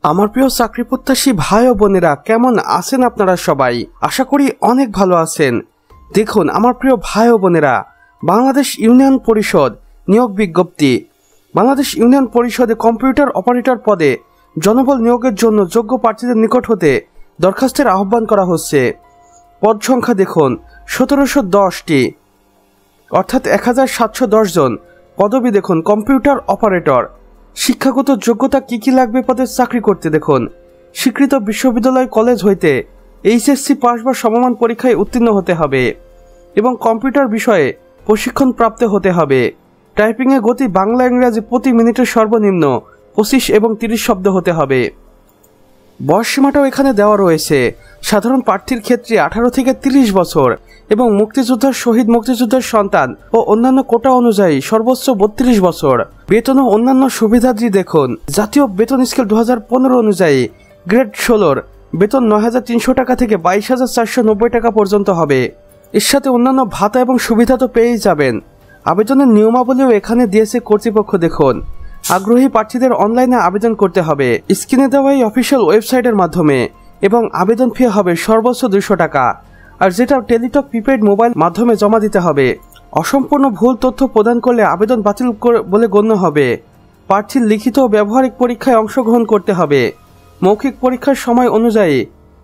আমার প্রিয় চাকরি প্রত্যাশী ভাই ও বোনেরা, কেমন আছেন আপনারা সবাই? আশা করি অনেক ভালো আছেন। দেখুন আমার প্রিয় ভাই ও বোনেরা, বাংলাদেশ ইউনিয়ন পরিষদ নিয়োগ বিজ্ঞপ্তি। বাংলাদেশ ইউনিয়ন পরিষদে কম্পিউটার অপারেটর পদে জনবল নিয়োগের জন্য যোগ্য প্রার্থীদের নিকট হতে দরখাস্তের আহ্বান করা হচ্ছে। পদ সংখ্যা দেখুন 1710টি, অর্থাৎ 1710 জন। পদবি দেখুন কম্পিউটার অপারেটর। শিক্ষাগত যোগ্যতা কি লাগবে পদে চাকরি করতে দেখুন স্বীকৃত বিশ্ববিদ্যালয় কলেজ হইতে এইচএসসি পাস বা সমমান পরীক্ষায় উত্তীর্ণ হতে হবে এবং কম্পিউটার বিষয়ে প্রশিক্ষণ প্রাপ্ত হতে হবে। টাইপিংয়ের গতি বাংলা ইংরাজি প্রতি মিনিটে সর্বনিম্ন 25 এবং 30 শব্দ হতে হবে। বয়সসীমাটাও এখানে দেওয়া রয়েছে। সাধারণ প্রার্থীর ক্ষেত্রে 18 থেকে 30 বছর এবং মুক্তিযোদ্ধার শহীদ মুক্তিযোদ্ধার সন্তান ও অন্যান্য কোটা অনুযায়ী সর্বোচ্চ 32 বছর। বেতন ও অন্যান্য সুবিধাদি দেখুন জাতীয় বেতন স্কেল 2015 অনুযায়ী গ্রেড 16 বেতন 9300 টাকা থেকে 22490 টাকা পর্যন্ত হবে। এর সাথে অন্যান্য ভাতা এবং সুবিধা তো পেয়েই যাবেন। আবেদনের নিয়মাবলীও এখানে দিয়েছে কর্তৃপক্ষ দেখুন। আগ্রহী প্রার্থীদের অনলাইনে আবেদন করতে হবে স্ক্রিনে দেওয়া এই অফিসিয়াল ওয়েবসাইটের মাধ্যমে এবং আবেদন ফি হবে সর্বোচ্চ 200 টাকা, আর যেটা টেলিটক প্রিপেড মোবাইল মাধ্যমে জমা দিতে হবে। অসম্পূর্ণ ভুল তথ্য প্রদান করলে আবেদন বাতিল বলে গণ্য হবে। প্রার্থীর লিখিত ও ব্যবহারিক পরীক্ষায় অংশগ্রহণ করতে হবে। মৌখিক পরীক্ষার সময় অনুযায়ী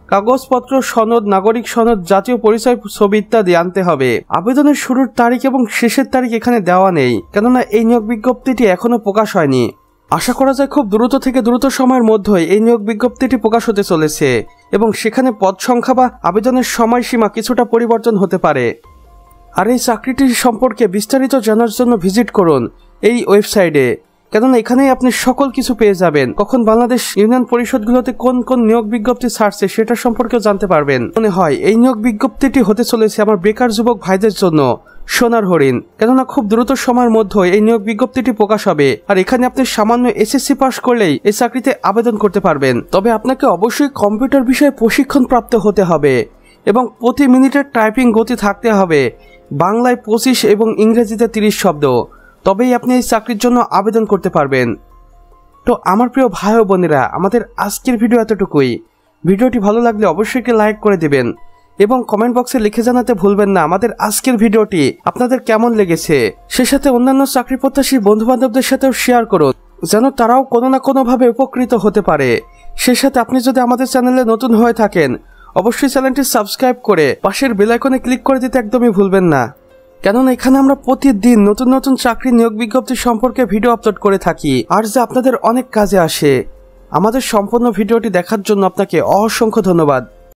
কাগজপত্র, সনদ, নাগরিক সনদ, জাতীয় পরিচয় ছবি ইত্যাদি আনতে হবে। আবেদনের শুরুর তারিখ এবং শেষের তারিখ এখানে দেওয়া নেই, কেননা এই নিয়োগ বিজ্ঞপ্তিটি এখনো প্রকাশ হয়নি। আশা করা যায় খুব দ্রুত থেকে দ্রুত সময়ের মধ্যেই এই নিয়োগ বিজ্ঞপ্তিটি প্রকাশ হতে চলেছে এবং সেখানে পদ সংখ্যা বা আবেদনের সময়সীমা কিছুটা পরিবর্তন হতে পারে। আর এই চাকরিটি সম্পর্কে বিস্তারিত জানার জন্য ভিজিট করুন এই ওয়েবসাইটে, কেননা এখানেই আপনি সকল কিছু পেয়ে যাবেন। কখন বাংলাদেশ ইউনিয়ন পরিষদগুলোতে কোন কোন নিয়োগ বিজ্ঞপ্তি ছাড়ছে সেটা সম্পর্কেও জানতে পারবেন। মনে হয় এই নিয়োগ বিজ্ঞপ্তিটি হতে চলেছে আমার বেকার যুবক ভাইদের জন্য সোনার হরিণ, কেননা খুব দ্রুত সময়ের মধ্যে এই নিয়োগ বিজ্ঞপ্তিটি প্রকাশ হবে। আর এখানে আপনি সামান্য এসএসসি পাস করলেই এই চাকরিতে আবেদন করতে পারবেন। তবে আপনাকে অবশ্যই কম্পিউটার বিষয়ে প্রশিক্ষণ প্রাপ্ত হতে হবে এবং প্রতি মিনিটের টাইপিং গতি থাকতে হবে বাংলায় 25 এবং ইংরেজিতে 30 শব্দ, তবেই আপনি এই চাকরির জন্য আবেদন করতে পারবেন। তো আমার প্রিয় ভাই ও বোনেরা, আমাদের আজকের ভিডিও এতটুকুই। ভিডিওটি ভালো লাগলে অবশ্যই লাইক করে দিবেন এবং কমেন্ট বক্সে লিখে জানাতে ভুলবেন না আমাদের আজকের ভিডিওটি আপনাদের কেমন লেগেছে। সে সাথে অন্যান্য চাকরি প্রত্যাশী বন্ধু বান্ধবদের সাথেও শেয়ার করুন, যেন তারাও কোনো না কোনোভাবে উপকৃত হতে পারে। সে সাথে আপনি যদি আমাদের চ্যানেলে নতুন হয়ে থাকেন অবশ্যই চ্যানেলটি সাবস্ক্রাইব করে পাশের বেল আইকনে ক্লিক করে দিতে একদমই ভুলবেন না, কেননা এখানে আমরা প্রতিদিন নতুন নতুন চাকরি নিয়োগ বিজ্ঞপ্তি সম্পর্কে ভিডিও আপলোড করে থাকি, আর যা আপনাদের অনেক কাজে আসে। আমাদের সম্পূর্ণ ভিডিওটি দেখার জন্য আপনাকে অসংখ্য ধন্যবাদ।